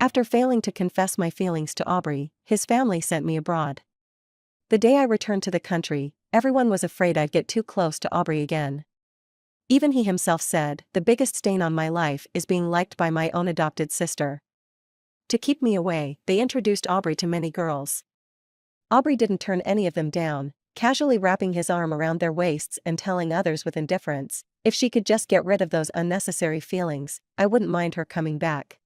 After failing to confess my feelings to Aubrey, his family sent me abroad. The day I returned to the country, everyone was afraid I'd get too close to Aubrey again. Even he himself said, "The biggest stain on my life is being liked by my own adopted sister." To keep me away, they introduced Aubrey to many girls. Aubrey didn't turn any of them down, casually wrapping his arm around their waists and telling others with indifference, if she could just get rid of those unnecessary feelings, I wouldn't mind her coming back.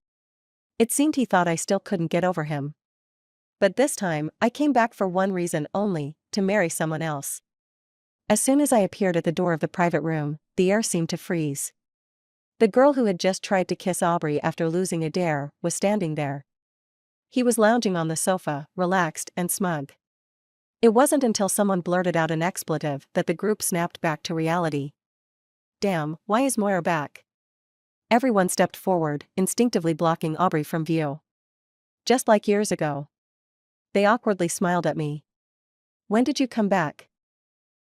It seemed he thought I still couldn't get over him. But this time, I came back for one reason only, to marry someone else. As soon as I appeared at the door of the private room, the air seemed to freeze. The girl who had just tried to kiss Aubrey after losing a dare was standing there. He was lounging on the sofa, relaxed and smug. It wasn't until someone blurted out an expletive that the group snapped back to reality. "Damn, why is Moira back?" Everyone stepped forward, instinctively blocking Aubrey from view. "Just like years ago." They awkwardly smiled at me. "When did you come back?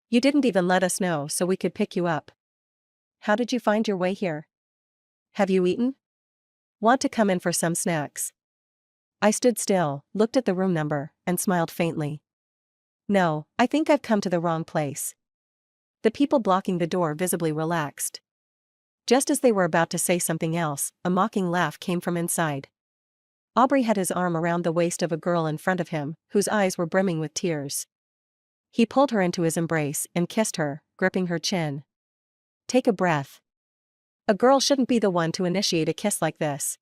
You didn't even let us know so we could pick you up. How did you find your way here? Have you eaten? Want to come in for some snacks?" I stood still, looked at the room number, and smiled faintly. "No, I think I've come to the wrong place." The people blocking the door visibly relaxed. Just as they were about to say something else, a mocking laugh came from inside. Aubrey had his arm around the waist of a girl in front of him, whose eyes were brimming with tears. He pulled her into his embrace and kissed her, gripping her chin. "Take a breath. A girl shouldn't be the one to initiate a kiss like this."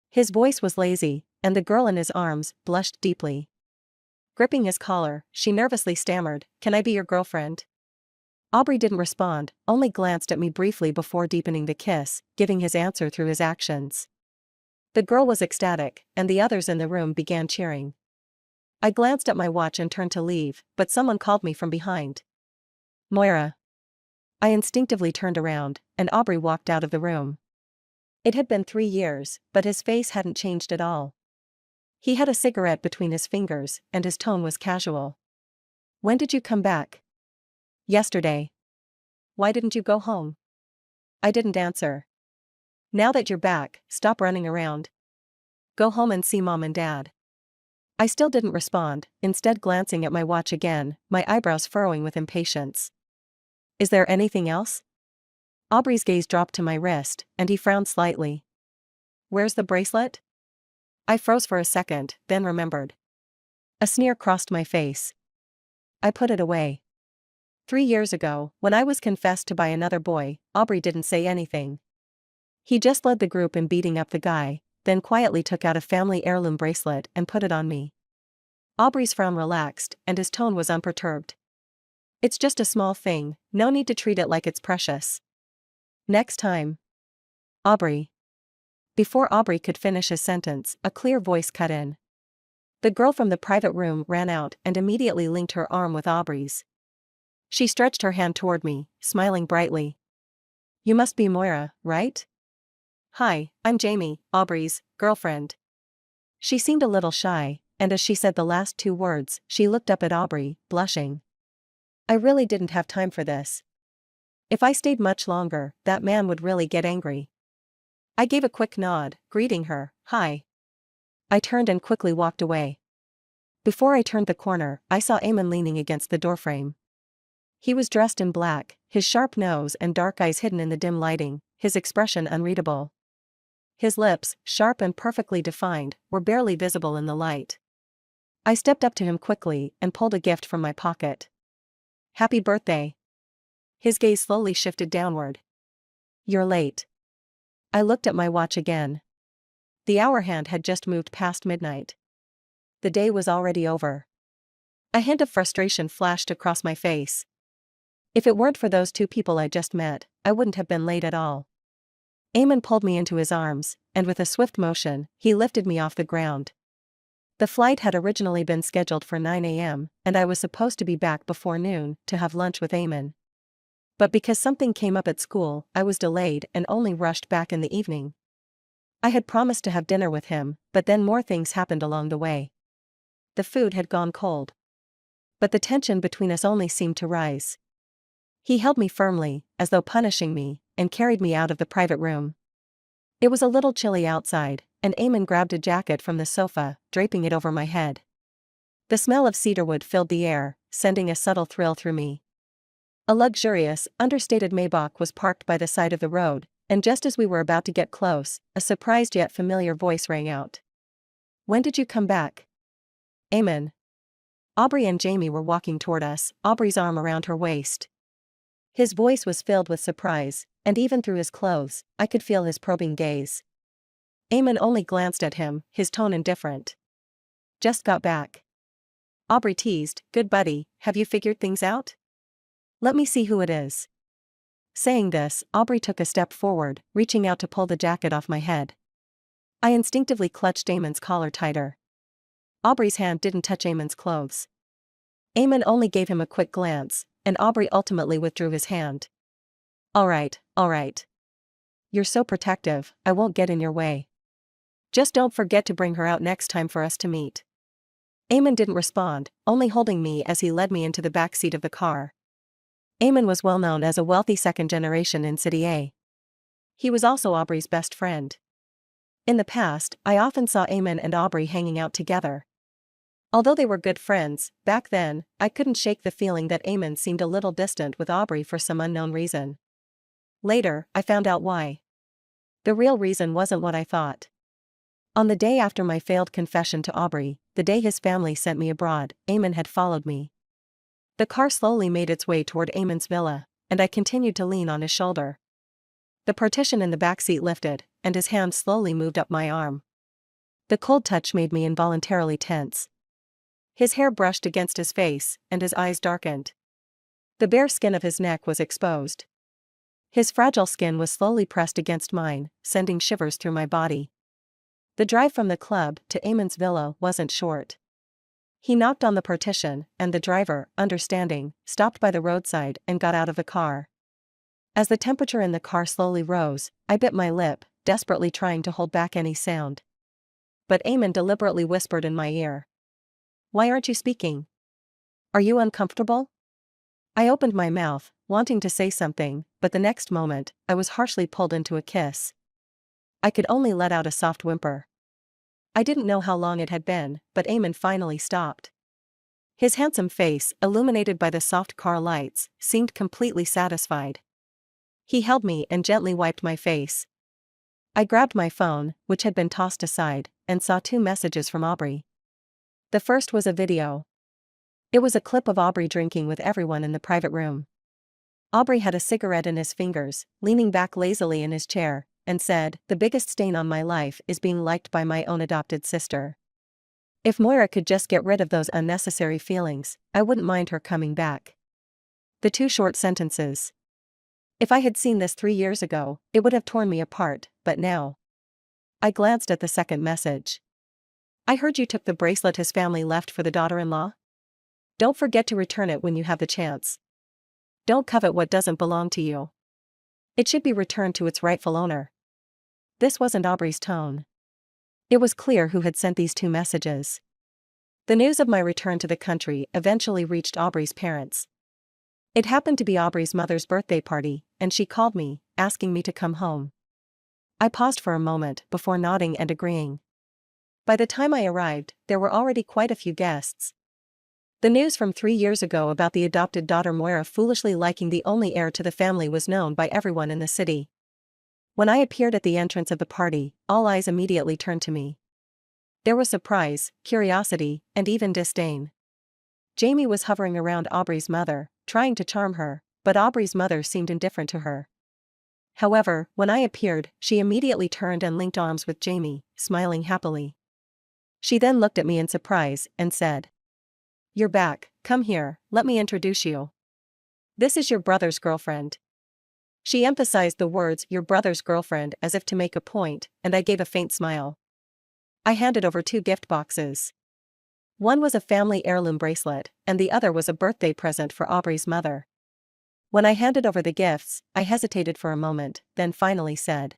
His voice was lazy, and the girl in his arms blushed deeply. Gripping his collar, she nervously stammered, "Can I be your girlfriend?" Aubrey didn't respond, only glanced at me briefly before deepening the kiss, giving his answer through his actions. The girl was ecstatic, and the others in the room began cheering. I glanced at my watch and turned to leave, but someone called me from behind. "Moira." I instinctively turned around, and Aubrey walked out of the room. It had been 3 years, but his face hadn't changed at all. He had a cigarette between his fingers, and his tone was casual. "When did you come back?" "Yesterday." "Why didn't you go home?" I didn't answer. "Now that you're back, stop running around. Go home and see Mom and Dad." I still didn't respond, instead glancing at my watch again, my eyebrows furrowing with impatience. "Is there anything else?" Aubrey's gaze dropped to my wrist, and he frowned slightly. "Where's the bracelet?" I froze for a second, then remembered. A sneer crossed my face. I put it away. 3 years ago, when I was confessed to by another boy, Aubrey didn't say anything. He just led the group in beating up the guy, then quietly took out a family heirloom bracelet and put it on me. Aubrey's frown relaxed, and his tone was unperturbed. "It's just a small thing, no need to treat it like it's precious. Next time." "Aubrey." Before Aubrey could finish his sentence, a clear voice cut in. The girl from the private room ran out and immediately linked her arm with Aubrey's. She stretched her hand toward me, smiling brightly. "You must be Moira, right?" "Hi, I'm Jamie, Aubrey's girlfriend." She seemed a little shy, and as she said the last 2 words, she looked up at Aubrey, blushing. I really didn't have time for this. If I stayed much longer, that man would really get angry. I gave a quick nod, greeting her, "Hi." I turned and quickly walked away. Before I turned the corner, I saw Eamon leaning against the doorframe. He was dressed in black, his sharp nose and dark eyes hidden in the dim lighting, his expression unreadable. His lips, sharp and perfectly defined, were barely visible in the light. I stepped up to him quickly and pulled a gift from my pocket. "Happy birthday." His gaze slowly shifted downward. "You're late." I looked at my watch again. The hour hand had just moved past midnight. The day was already over. A hint of frustration flashed across my face. If it weren't for those 2 people I just met, I wouldn't have been late at all. Eamon pulled me into his arms, and with a swift motion, he lifted me off the ground. The flight had originally been scheduled for 9 a.m., and I was supposed to be back before noon to have lunch with Eamon. But because something came up at school, I was delayed and only rushed back in the evening. I had promised to have dinner with him, but then more things happened along the way. The food had gone cold. But the tension between us only seemed to rise. He held me firmly, as though punishing me, and carried me out of the private room. It was a little chilly outside, and Eamon grabbed a jacket from the sofa, draping it over my head. The smell of cedarwood filled the air, sending a subtle thrill through me. A luxurious, understated Maybach was parked by the side of the road, and just as we were about to get close, a surprised yet familiar voice rang out. "When did you come back?" "Eamon." Aubrey and Jamie were walking toward us, Aubrey's arm around her waist. His voice was filled with surprise, and even through his clothes, I could feel his probing gaze. Eamon only glanced at him, his tone indifferent. "Just got back." Aubrey teased, "Good buddy, have you figured things out? Let me see who it is." Saying this, Aubrey took a step forward, reaching out to pull the jacket off my head. I instinctively clutched Eamon's collar tighter. Aubrey's hand didn't touch Eamon's clothes. Eamon only gave him a quick glance, and Aubrey ultimately withdrew his hand. All right. You're so protective, I won't get in your way. Just don't forget to bring her out next time for us to meet." Eamon didn't respond, only holding me as he led me into the back seat of the car. Eamon was well known as a wealthy second generation in City A. He was also Aubrey's best friend. In the past, I often saw Eamon and Aubrey hanging out together. Although they were good friends, back then, I couldn't shake the feeling that Eamon seemed a little distant with Aubrey for some unknown reason. Later, I found out why. The real reason wasn't what I thought. On the day after my failed confession to Aubrey, the day his family sent me abroad, Eamon had followed me. The car slowly made its way toward Eamon's villa, and I continued to lean on his shoulder. The partition in the backseat lifted, and his hand slowly moved up my arm. The cold touch made me involuntarily tense. His hair brushed against his face, and his eyes darkened. The bare skin of his neck was exposed. His fragile skin was slowly pressed against mine, sending shivers through my body. The drive from the club to Eamon's villa wasn't short. He knocked on the partition, and the driver, understanding, stopped by the roadside and got out of the car. As the temperature in the car slowly rose, I bit my lip, desperately trying to hold back any sound. But Eamon deliberately whispered in my ear. "Why aren't you speaking? Are you uncomfortable?" I opened my mouth, wanting to say something, but the next moment, I was harshly pulled into a kiss. I could only let out a soft whimper. I didn't know how long it had been, but Eamon finally stopped. His handsome face, illuminated by the soft car lights, seemed completely satisfied. He held me and gently wiped my face. I grabbed my phone, which had been tossed aside, and saw 2 messages from Aubrey. The first was a video. It was a clip of Aubrey drinking with everyone in the private room. Aubrey had a cigarette in his fingers, leaning back lazily in his chair, and said, "The biggest stain on my life is being liked by my own adopted sister. If Moira could just get rid of those unnecessary feelings, I wouldn't mind her coming back." The 2 short sentences. If I had seen this 3 years ago, it would have torn me apart, but now. I glanced at the second message. "I heard you took the bracelet his family left for the daughter-in-law? Don't forget to return it when you have the chance. Don't covet what doesn't belong to you. It should be returned to its rightful owner." This wasn't Aubrey's tone. It was clear who had sent these 2 messages. The news of my return to the country eventually reached Aubrey's parents. It happened to be Aubrey's mother's birthday party, and she called me, asking me to come home. I paused for a moment before nodding and agreeing. By the time I arrived, there were already quite a few guests. The news from 3 years ago about the adopted daughter Moira foolishly liking the only heir to the family was known by everyone in the city. When I appeared at the entrance of the party, all eyes immediately turned to me. There was surprise, curiosity, and even disdain. Jamie was hovering around Aubrey's mother, trying to charm her, but Aubrey's mother seemed indifferent to her. However, when I appeared, she immediately turned and linked arms with Jamie, smiling happily. She then looked at me in surprise and said, "You're back, come here, let me introduce you. This is your brother's girlfriend." She emphasized the words "your brother's girlfriend" as if to make a point, and I gave a faint smile. I handed over 2 gift boxes. One was a family heirloom bracelet, and the other was a birthday present for Aubrey's mother. When I handed over the gifts, I hesitated for a moment, then finally said,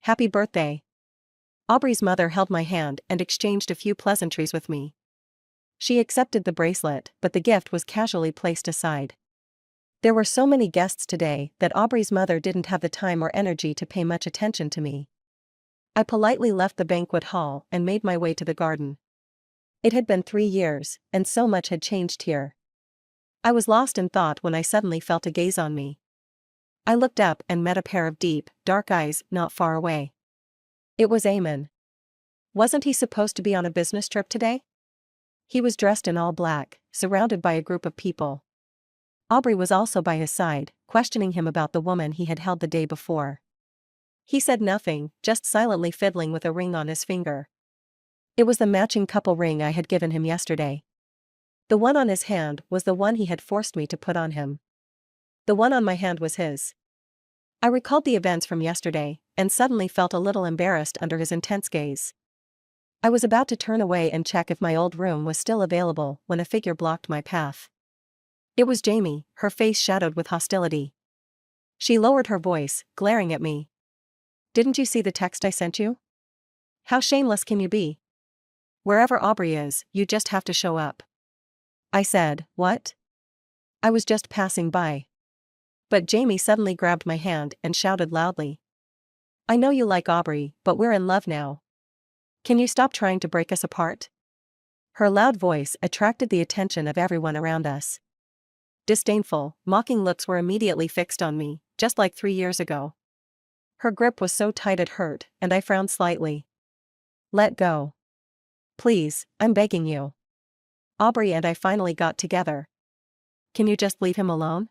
"Happy birthday." Aubrey's mother held my hand and exchanged a few pleasantries with me. She accepted the bracelet, but the gift was casually placed aside. There were so many guests today that Aubrey's mother didn't have the time or energy to pay much attention to me. I politely left the banquet hall and made my way to the garden. It had been 3 years, and so much had changed here. I was lost in thought when I suddenly felt a gaze on me. I looked up and met a pair of deep, dark eyes not far away. It was Eamon. Wasn't he supposed to be on a business trip today? He was dressed in all black, surrounded by a group of people. Aubrey was also by his side, questioning him about the woman he had held the day before. He said nothing, just silently fiddling with a ring on his finger. It was the matching couple ring I had given him yesterday. The one on his hand was the one he had forced me to put on him. The one on my hand was his. I recalled the events from yesterday, and suddenly felt a little embarrassed under his intense gaze. I was about to turn away and check if my old room was still available when a figure blocked my path. It was Jamie, her face shadowed with hostility. She lowered her voice, glaring at me. "Didn't you see the text I sent you? How shameless can you be? Wherever Aubrey is, you just have to show up." I said, "What? I was just passing by." But Jamie suddenly grabbed my hand and shouted loudly. "I know you like Aubrey, but we're in love now. Can you stop trying to break us apart?" Her loud voice attracted the attention of everyone around us. Disdainful, mocking looks were immediately fixed on me, just like 3 years ago. Her grip was so tight it hurt, and I frowned slightly. "Let go. Please, I'm begging you. Aubrey and I finally got together. Can you just leave him alone?"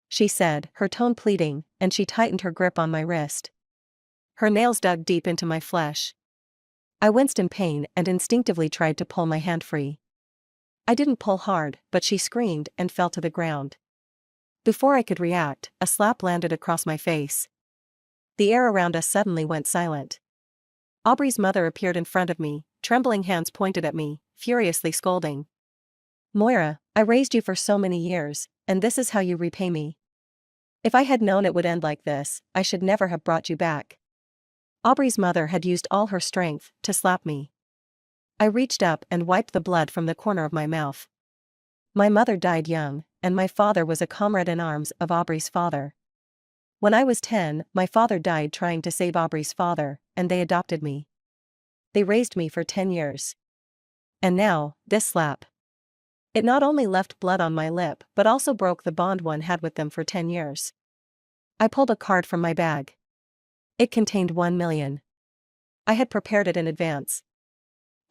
she said, her tone pleading, and she tightened her grip on my wrist. Her nails dug deep into my flesh. I winced in pain and instinctively tried to pull my hand free. I didn't pull hard, but she screamed and fell to the ground. Before I could react, a slap landed across my face. The air around us suddenly went silent. Aubrey's mother appeared in front of me, trembling hands pointed at me, furiously scolding. "Moira, I raised you for so many years, and this is how you repay me. If I had known it would end like this, I should never have brought you back." Aubrey's mother had used all her strength to slap me. I reached up and wiped the blood from the corner of my mouth. My mother died young, and my father was a comrade in arms of Aubrey's father. When I was 10, my father died trying to save Aubrey's father, and they adopted me. They raised me for 10 years. And now, this slap. It not only left blood on my lip but also broke the bond one had with them for 10 years. I pulled a card from my bag. It contained 1 million. I had prepared it in advance.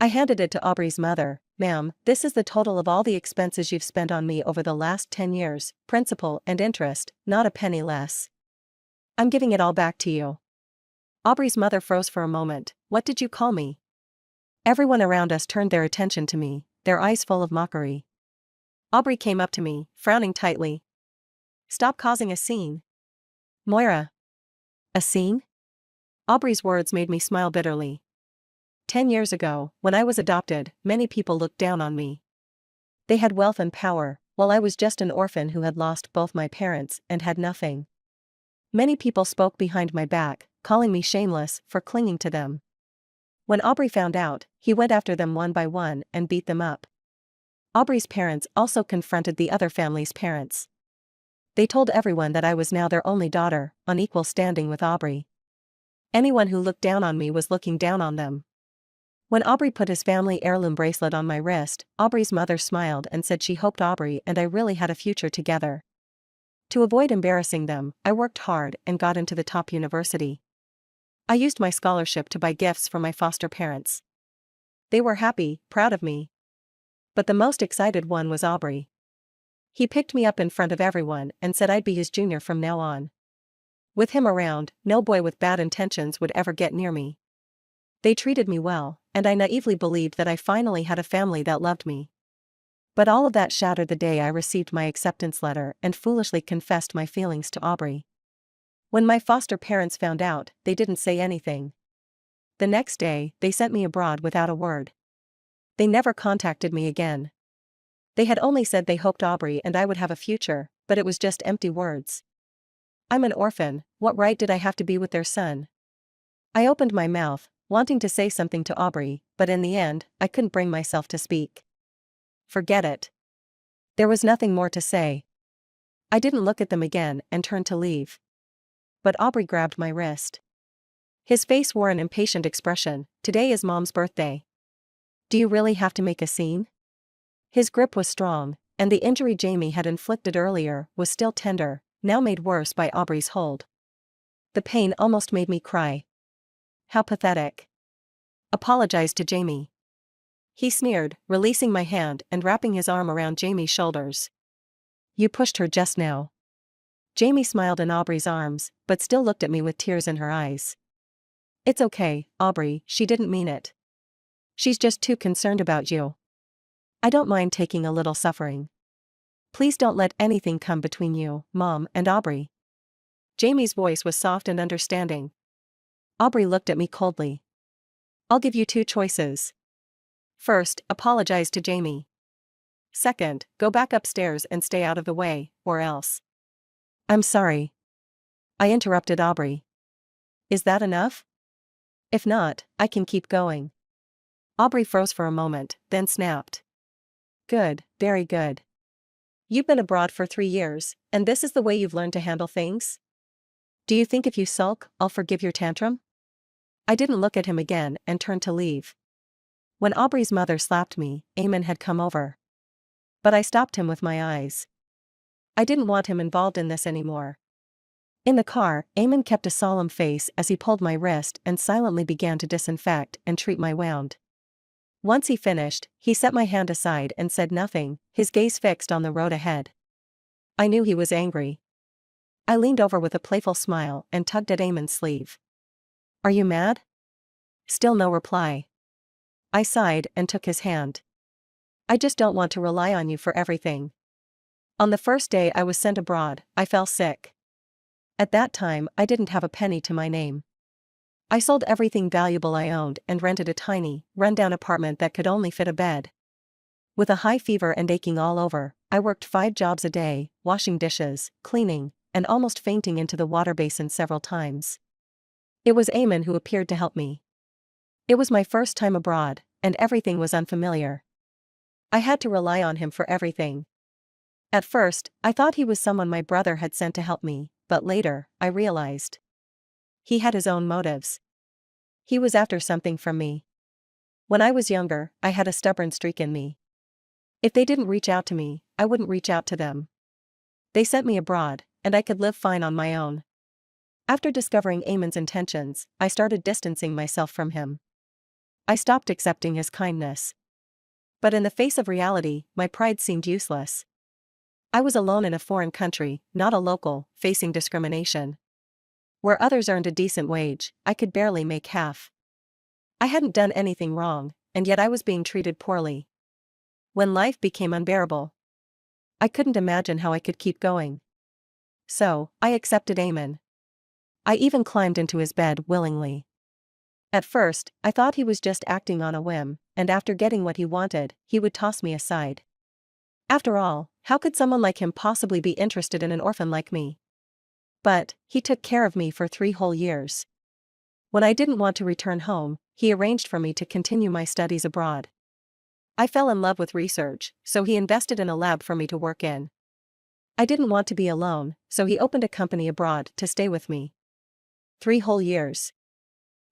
I handed it to Aubrey's mother. "Ma'am, this is the total of all the expenses you've spent on me over the last 10 years, principal and interest, not a penny less. I'm giving it all back to you." Aubrey's mother froze for a moment. "What did you call me?" Everyone around us turned their attention to me, their eyes full of mockery. Aubrey came up to me, frowning tightly. "Stop causing a scene." "Moira." "A scene?" Aubrey's words made me smile bitterly. 10 years ago, when I was adopted, many people looked down on me. They had wealth and power, while I was just an orphan who had lost both my parents and had nothing. Many people spoke behind my back, calling me shameless for clinging to them. When Aubrey found out, he went after them one by one and beat them up. Aubrey's parents also confronted the other family's parents. They told everyone that I was now their only daughter, on equal standing with Aubrey. Anyone who looked down on me was looking down on them. When Aubrey put his family heirloom bracelet on my wrist, Aubrey's mother smiled and said she hoped Aubrey and I really had a future together. To avoid embarrassing them, I worked hard and got into the top university. I used my scholarship to buy gifts for my foster parents. They were happy, proud of me. But the most excited one was Aubrey. He picked me up in front of everyone and said I'd be his junior from now on. With him around, no boy with bad intentions would ever get near me. They treated me well, and I naively believed that I finally had a family that loved me. But all of that shattered the day I received my acceptance letter and foolishly confessed my feelings to Aubrey. When my foster parents found out, they didn't say anything. The next day, they sent me abroad without a word. They never contacted me again. They had only said they hoped Aubrey and I would have a future, but it was just empty words. I'm an orphan, what right did I have to be with their son? I opened my mouth, wanting to say something to Aubrey, but in the end, I couldn't bring myself to speak. Forget it. There was nothing more to say. I didn't look at them again and turned to leave. But Aubrey grabbed my wrist. His face wore an impatient expression. Today is Mom's birthday. Do you really have to make a scene? His grip was strong, and the injury Jamie had inflicted earlier was still tender, now made worse by Aubrey's hold. The pain almost made me cry. How pathetic. Apologize to Jamie. He sneered, releasing my hand and wrapping his arm around Jamie's shoulders. You pushed her just now. Jamie smiled in Aubrey's arms, but still looked at me with tears in her eyes. It's okay, Aubrey, she didn't mean it. She's just too concerned about you. I don't mind taking a little suffering. Please don't let anything come between you, Mom, and Aubrey. Jamie's voice was soft and understanding. Aubrey looked at me coldly. I'll give you two choices. First, apologize to Jamie. Second, go back upstairs and stay out of the way, or else. I'm sorry. I interrupted Aubrey. Is that enough? If not, I can keep going. Aubrey froze for a moment, then snapped. Good, very good. You've been abroad for 3 years, and this is the way you've learned to handle things? Do you think if you sulk, I'll forgive your tantrum? I didn't look at him again and turned to leave. When Aubrey's mother slapped me, Eamon had come over. But I stopped him with my eyes. I didn't want him involved in this anymore. In the car, Eamon kept a solemn face as he pulled my wrist and silently began to disinfect and treat my wound. Once he finished, he set my hand aside and said nothing, his gaze fixed on the road ahead. I knew he was angry. I leaned over with a playful smile and tugged at Eamon's sleeve. Are you mad? Still no reply. I sighed and took his hand. I just don't want to rely on you for everything. On the first day I was sent abroad, I fell sick. At that time, I didn't have a penny to my name. I sold everything valuable I owned and rented a tiny, run-down apartment that could only fit a bed. With a high fever and aching all over, I worked 5 jobs a day, washing dishes, cleaning, and almost fainting into the water basin several times. It was Eamon who appeared to help me. It was my first time abroad, and everything was unfamiliar. I had to rely on him for everything. At first, I thought he was someone my brother had sent to help me, but later, I realized. He had his own motives. He was after something from me. When I was younger, I had a stubborn streak in me. If they didn't reach out to me, I wouldn't reach out to them. They sent me abroad, and I could live fine on my own. After discovering Eamon's intentions, I started distancing myself from him. I stopped accepting his kindness. But in the face of reality, my pride seemed useless. I was alone in a foreign country, not a local, facing discrimination. Where others earned a decent wage, I could barely make half. I hadn't done anything wrong, and yet I was being treated poorly. When life became unbearable, I couldn't imagine how I could keep going. So, I accepted Eamon. I even climbed into his bed willingly. At first, I thought he was just acting on a whim, and after getting what he wanted, he would toss me aside. After all, how could someone like him possibly be interested in an orphan like me? But, he took care of me for 3 whole years. When I didn't want to return home, he arranged for me to continue my studies abroad. I fell in love with research, so he invested in a lab for me to work in. I didn't want to be alone, so he opened a company abroad to stay with me. 3 whole years.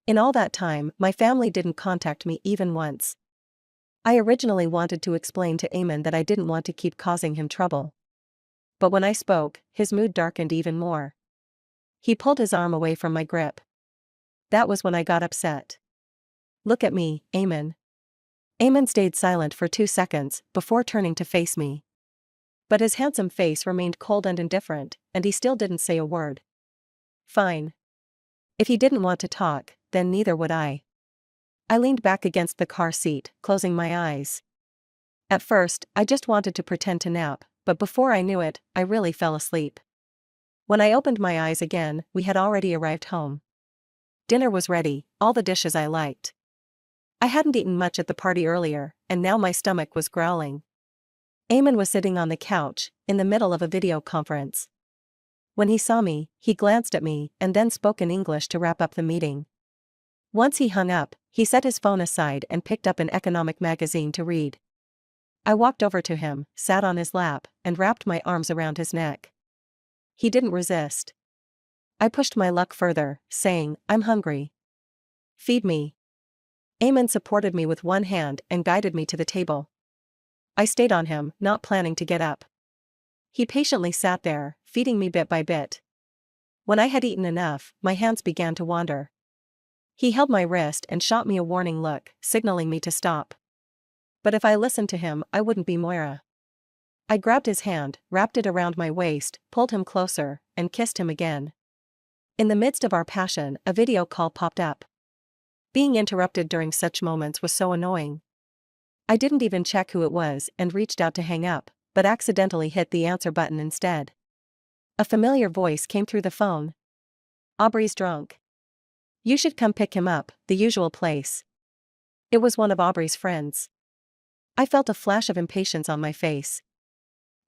In all that time, my family didn't contact me even once. I originally wanted to explain to Eamon that I didn't want to keep causing him trouble. But when I spoke, his mood darkened even more. He pulled his arm away from my grip. That was when I got upset. Look at me, Eamon. Eamon stayed silent for 2 seconds before turning to face me. But his handsome face remained cold and indifferent, and he still didn't say a word. Fine. If he didn't want to talk, then neither would I. I leaned back against the car seat, closing my eyes. At first, I just wanted to pretend to nap, but before I knew it, I really fell asleep. When I opened my eyes again, we had already arrived home. Dinner was ready, all the dishes I liked. I hadn't eaten much at the party earlier, and now my stomach was growling. Eamon was sitting on the couch, in the middle of a video conference. When he saw me, he glanced at me and then spoke in English to wrap up the meeting. Once he hung up, he set his phone aside and picked up an economic magazine to read. I walked over to him, sat on his lap, and wrapped my arms around his neck. He didn't resist. I pushed my luck further, saying, I'm hungry. Feed me. Eamon supported me with one hand and guided me to the table. I stayed on him, not planning to get up. He patiently sat there, feeding me bit by bit. When I had eaten enough, my hands began to wander. He held my wrist and shot me a warning look, signaling me to stop. But if I listened to him, I wouldn't be Moira. I grabbed his hand, wrapped it around my waist, pulled him closer, and kissed him again. In the midst of our passion, a video call popped up. Being interrupted during such moments was so annoying. I didn't even check who it was and reached out to hang up, but accidentally hit the answer button instead. A familiar voice came through the phone. Aubrey's drunk. You should come pick him up, the usual place. It was one of Aubrey's friends. I felt a flash of impatience on my face.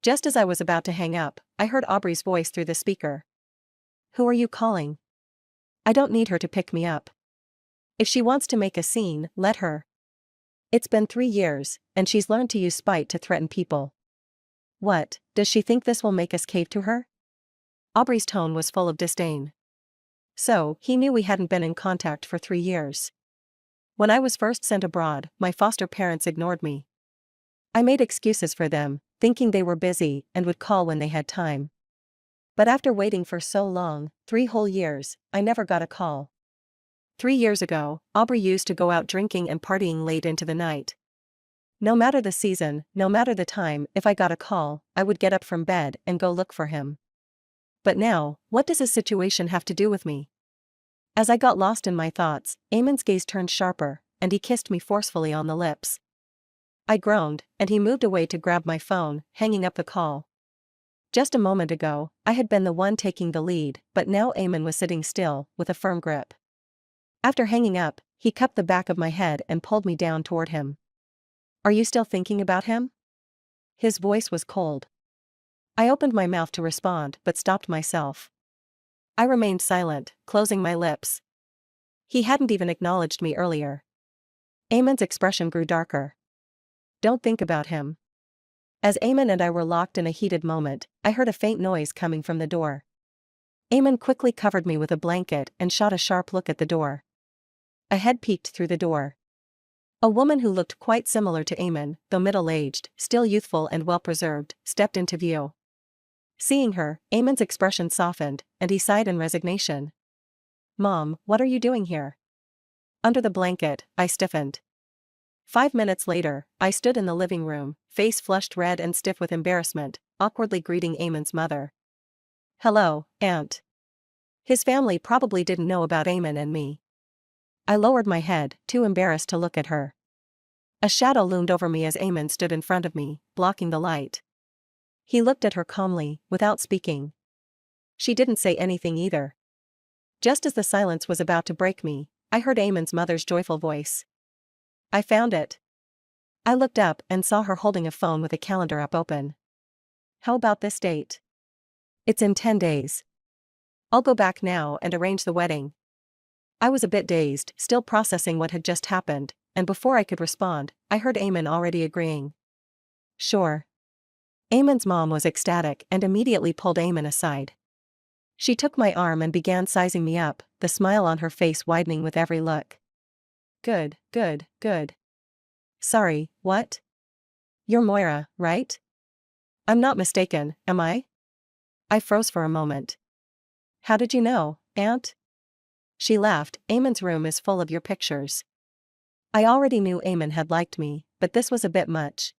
Just as I was about to hang up, I heard Aubrey's voice through the speaker. Who are you calling? I don't need her to pick me up. If she wants to make a scene, let her. It's been 3 years, and she's learned to use spite to threaten people. What, does she think this will make us cave to her? Aubrey's tone was full of disdain. So, he knew we hadn't been in contact for 3 years. When I was first sent abroad, my foster parents ignored me. I made excuses for them, thinking they were busy and would call when they had time. But after waiting for so long, 3 whole years, I never got a call. 3 years ago, Aubrey used to go out drinking and partying late into the night. No matter the season, no matter the time, if I got a call, I would get up from bed and go look for him. But now, what does his situation have to do with me? As I got lost in my thoughts, Eamon's gaze turned sharper, and he kissed me forcefully on the lips. I groaned, and he moved away to grab my phone, hanging up the call. Just a moment ago, I had been the one taking the lead, but now Eamon was sitting still, with a firm grip. After hanging up, he cupped the back of my head and pulled me down toward him. Are you still thinking about him? His voice was cold. I opened my mouth to respond but stopped myself. I remained silent, closing my lips. He hadn't even acknowledged me earlier. Eamon's expression grew darker. Don't think about him. As Eamon and I were locked in a heated moment, I heard a faint noise coming from the door. Eamon quickly covered me with a blanket and shot a sharp look at the door. A head peeked through the door. A woman who looked quite similar to Eamon, though middle-aged, still youthful and well-preserved, stepped into view. Seeing her, Eamon's expression softened, and he sighed in resignation. Mom, what are you doing here? Under the blanket, I stiffened. 5 minutes later, I stood in the living room, face flushed red and stiff with embarrassment, awkwardly greeting Eamon's mother. Hello, Aunt. His family probably didn't know about Eamon and me. I lowered my head, too embarrassed to look at her. A shadow loomed over me as Eamon stood in front of me, blocking the light. He looked at her calmly, without speaking. She didn't say anything either. Just as the silence was about to break me, I heard Eamon's mother's joyful voice. I found it. I looked up and saw her holding a phone with a calendar app open. How about this date? It's in 10 days. I'll go back now and arrange the wedding. I was a bit dazed, still processing what had just happened, and before I could respond, I heard Eamon already agreeing. Sure. Eamon's mom was ecstatic and immediately pulled Eamon aside. She took my arm and began sizing me up, the smile on her face widening with every look. Good, good, good. Sorry, what? You're Moira, right? I'm not mistaken, am I? I froze for a moment. How did you know, Aunt? She laughed. Eamon's room is full of your pictures. I already knew Eamon had liked me, but this was a bit much.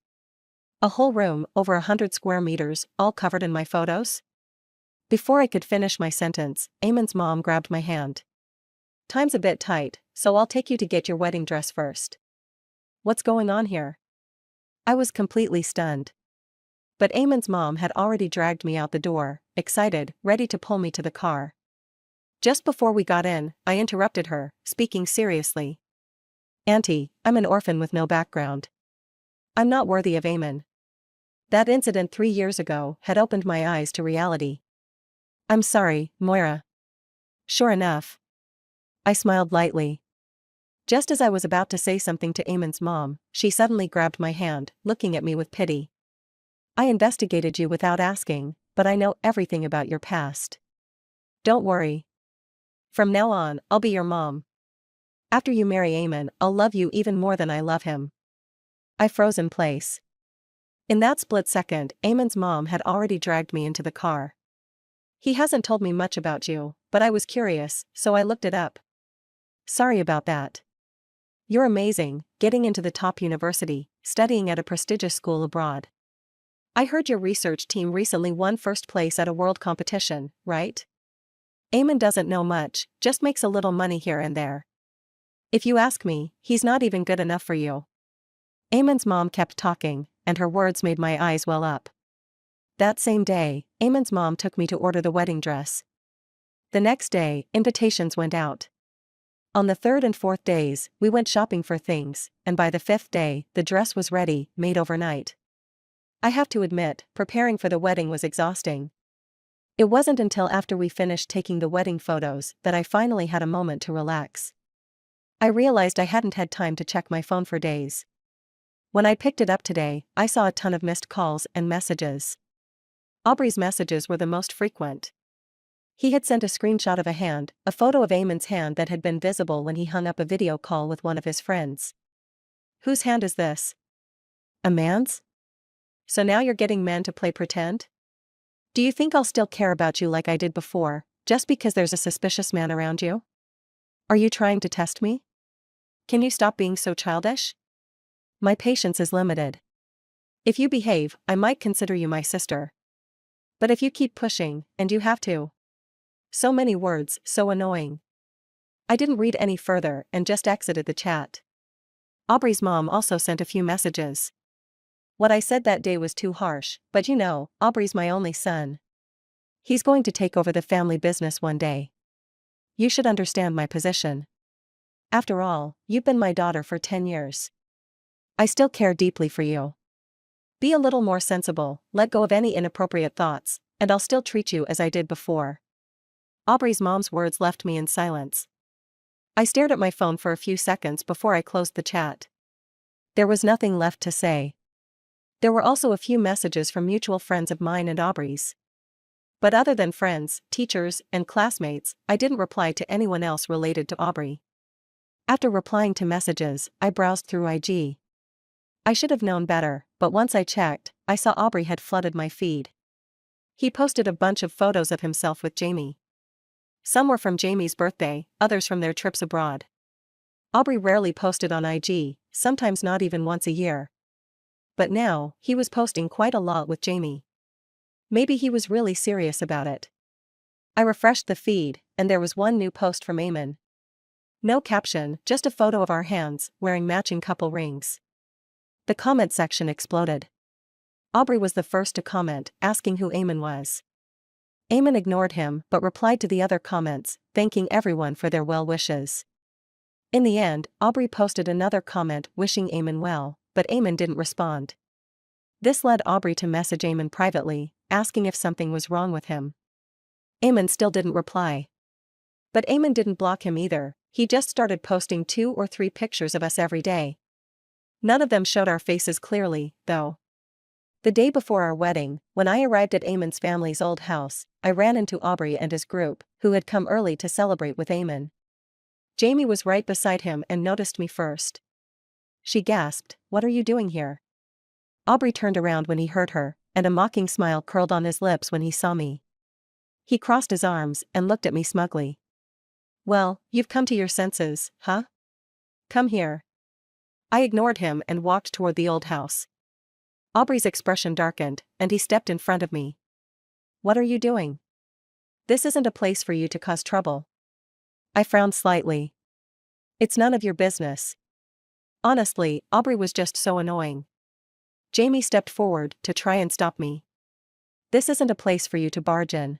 A whole room, over 100 square meters, all covered in my photos? Before I could finish my sentence, Eamon's mom grabbed my hand. Time's a bit tight, so I'll take you to get your wedding dress first. What's going on here? I was completely stunned. But Eamon's mom had already dragged me out the door, excited, ready to pull me to the car. Just before we got in, I interrupted her, speaking seriously. Auntie, I'm an orphan with no background. I'm not worthy of Eamon. That incident 3 years ago had opened my eyes to reality. I'm sorry, Moira. Sure enough. I smiled lightly. Just as I was about to say something to Eamon's mom, she suddenly grabbed my hand, looking at me with pity. I investigated you without asking, but I know everything about your past. Don't worry. From now on, I'll be your mom. After you marry Eamon, I'll love you even more than I love him. I froze in place. In that split second, Eamon's mom had already dragged me into the car. He hasn't told me much about you, but I was curious, so I looked it up. Sorry about that. You're amazing, getting into the top university, studying at a prestigious school abroad. I heard your research team recently won first place at a world competition, right? Eamon doesn't know much, just makes a little money here and there. If you ask me, he's not even good enough for you. Eamon's mom kept talking, and her words made my eyes well up. That same day, Eamon's mom took me to order the wedding dress. The next day, invitations went out. On the third and fourth days, we went shopping for things, and by the fifth day, the dress was ready, made overnight. I have to admit, preparing for the wedding was exhausting. It wasn't until after we finished taking the wedding photos that I finally had a moment to relax. I realized I hadn't had time to check my phone for days. When I picked it up today, I saw a ton of missed calls and messages. Aubrey's messages were the most frequent. He had sent a screenshot of a hand, a photo of Eamon's hand that had been visible when he hung up a video call with one of his friends. Whose hand is this? A man's? So now you're getting men to play pretend? Do you think I'll still care about you like I did before, just because there's a suspicious man around you? Are you trying to test me? Can you stop being so childish? My patience is limited. If you behave, I might consider you my sister. But if you keep pushing, and you have to. So many words, so annoying. I didn't read any further and just exited the chat. Aubrey's mom also sent a few messages. What I said that day was too harsh, but you know, Aubrey's my only son. He's going to take over the family business one day. You should understand my position. After all, you've been my daughter for 10 years. I still care deeply for you. Be a little more sensible, let go of any inappropriate thoughts, and I'll still treat you as I did before. Aubrey's mom's words left me in silence. I stared at my phone for a few seconds before I closed the chat. There was nothing left to say. There were also a few messages from mutual friends of mine and Aubrey's. But other than friends, teachers, and classmates, I didn't reply to anyone else related to Aubrey. After replying to messages, I browsed through IG. I should have known better, but once I checked, I saw Aubrey had flooded my feed. He posted a bunch of photos of himself with Jamie. Some were from Jamie's birthday, others from their trips abroad. Aubrey rarely posted on IG, sometimes not even once a year. But now, he was posting quite a lot with Jamie. Maybe he was really serious about it. I refreshed the feed, and there was one new post from Eamon. No caption, just a photo of our hands, wearing matching couple rings. The comment section exploded. Aubrey was the first to comment, asking who Eamon was. Eamon ignored him but replied to the other comments, thanking everyone for their well wishes. In the end, Aubrey posted another comment wishing Eamon well, but Eamon didn't respond. This led Aubrey to message Eamon privately, asking if something was wrong with him. Eamon still didn't reply. But Eamon didn't block him either, he just started posting 2 or 3 pictures of us every day. None of them showed our faces clearly, though. The day before our wedding, when I arrived at Eamon's family's old house, I ran into Aubrey and his group, who had come early to celebrate with Eamon. Jamie was right beside him and noticed me first. She gasped, "What are you doing here?" Aubrey turned around when he heard her, and a mocking smile curled on his lips when he saw me. He crossed his arms and looked at me smugly. "Well, you've come to your senses, huh? Come here." I ignored him and walked toward the old house. Aubrey's expression darkened, and he stepped in front of me. "What are you doing? This isn't a place for you to cause trouble." I frowned slightly. "It's none of your business." Honestly, Aubrey was just so annoying. Jamie stepped forward to try and stop me. "This isn't a place for you to barge in.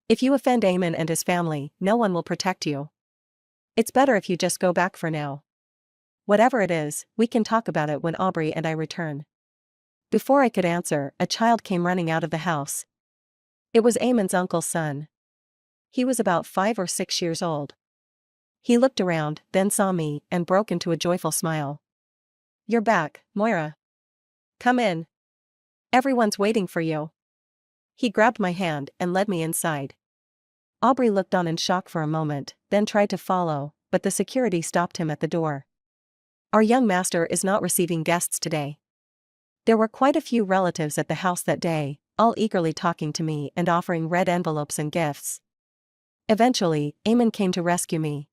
If you offend Eamon and his family, no one will protect you. It's better if you just go back for now. Whatever it is, we can talk about it when Aubrey and I return." Before I could answer, a child came running out of the house. It was Eamon's uncle's son. He was about 5 or 6 years old. He looked around, then saw me, and broke into a joyful smile. "You're back, Moira. Come in. Everyone's waiting for you." He grabbed my hand and led me inside. Aubrey looked on in shock for a moment, then tried to follow, but the security stopped him at the door. "Our young master is not receiving guests today." There were quite a few relatives at the house that day, all eagerly talking to me and offering red envelopes and gifts. Eventually, Eamon came to rescue me.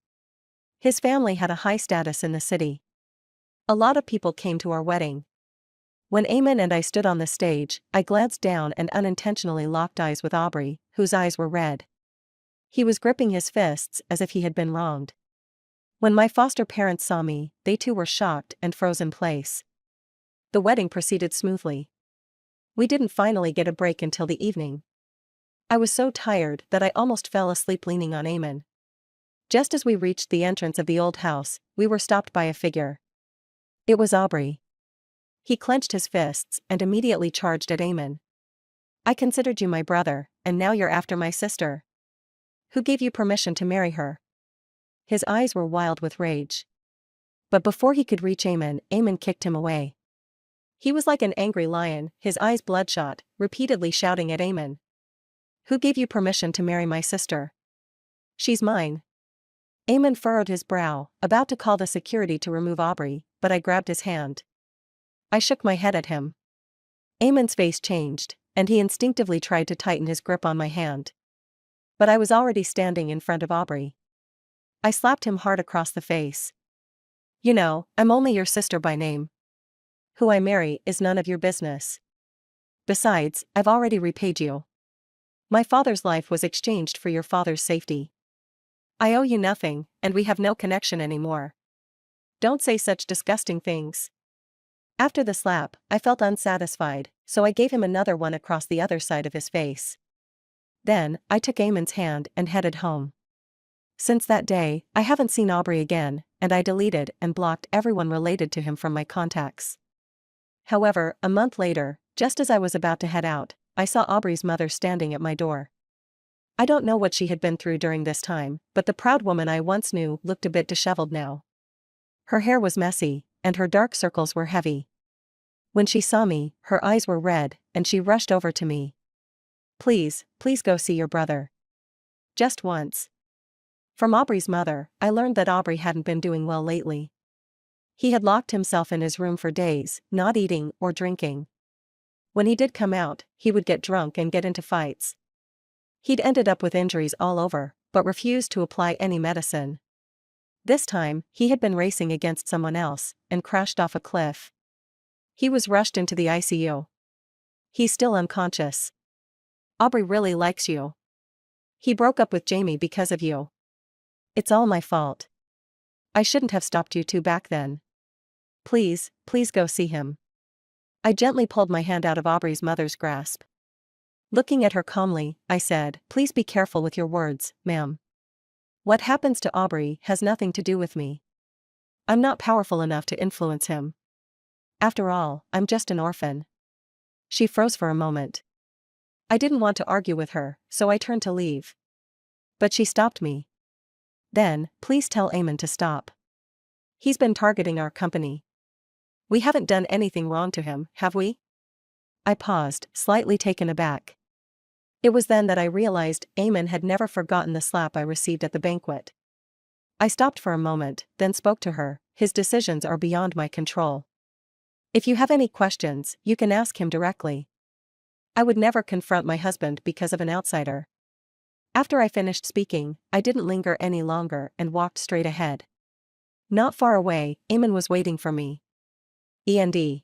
His family had a high status in the city. A lot of people came to our wedding. When Eamon and I stood on the stage, I glanced down and unintentionally locked eyes with Aubrey, whose eyes were red. He was gripping his fists as if he had been wronged. When my foster parents saw me, they too were shocked and froze in place. The wedding proceeded smoothly. We didn't finally get a break until the evening. I was so tired that I almost fell asleep leaning on Eamon. Just as we reached the entrance of the old house, we were stopped by a figure. It was Aubrey. He clenched his fists and immediately charged at Eamon. "I considered you my brother, and now you're after my sister. Who gave you permission to marry her?" His eyes were wild with rage. But before he could reach Eamon, Eamon kicked him away. He was like an angry lion, his eyes bloodshot, repeatedly shouting at Eamon. "Who gave you permission to marry my sister? She's mine." Eamon furrowed his brow, about to call the security to remove Aubrey, but I grabbed his hand. I shook my head at him. Eamon's face changed, and he instinctively tried to tighten his grip on my hand. But I was already standing in front of Aubrey. I slapped him hard across the face. "You know, I'm only your sister by name. Who I marry is none of your business. Besides, I've already repaid you. My father's life was exchanged for your father's safety. I owe you nothing, and we have no connection anymore. Don't say such disgusting things." After the slap, I felt unsatisfied, so I gave him another one across the other side of his face. Then, I took Eamon's hand and headed home. Since that day, I haven't seen Aubrey again, and I deleted and blocked everyone related to him from my contacts. However, a month later, just as I was about to head out, I saw Aubrey's mother standing at my door. I don't know what she had been through during this time, but the proud woman I once knew looked a bit disheveled now. Her hair was messy, and her dark circles were heavy. When she saw me, her eyes were red, and she rushed over to me. Please go see your brother. Just once." From Aubrey's mother, I learned that Aubrey hadn't been doing well lately. He had locked himself in his room for days, not eating or drinking. When he did come out, he would get drunk and get into fights. He'd ended up with injuries all over, but refused to apply any medicine. This time, he had been racing against someone else, and crashed off a cliff. He was rushed into the ICU. He's still unconscious. Aubrey really likes you. He broke up with Jamie because of you. It's all my fault. I shouldn't have stopped you two back then. Please go see him." I gently pulled my hand out of Aubrey's mother's grasp. Looking at her calmly, I said, "Please be careful with your words, ma'am. What happens to Aubrey has nothing to do with me. I'm not powerful enough to influence him. After all, I'm just an orphan." She froze for a moment. I didn't want to argue with her, so I turned to leave. But she stopped me. "Then, please tell Eamon to stop. He's been targeting our company. We haven't done anything wrong to him, have we?" I paused, slightly taken aback. It was then that I realized Eamon had never forgotten the slap I received at the banquet. I stopped for a moment, then spoke to her. "His decisions are beyond my control. If you have any questions, you can ask him directly. I would never confront my husband because of an outsider." After I finished speaking, I didn't linger any longer and walked straight ahead. Not far away, Eamon was waiting for me. "END."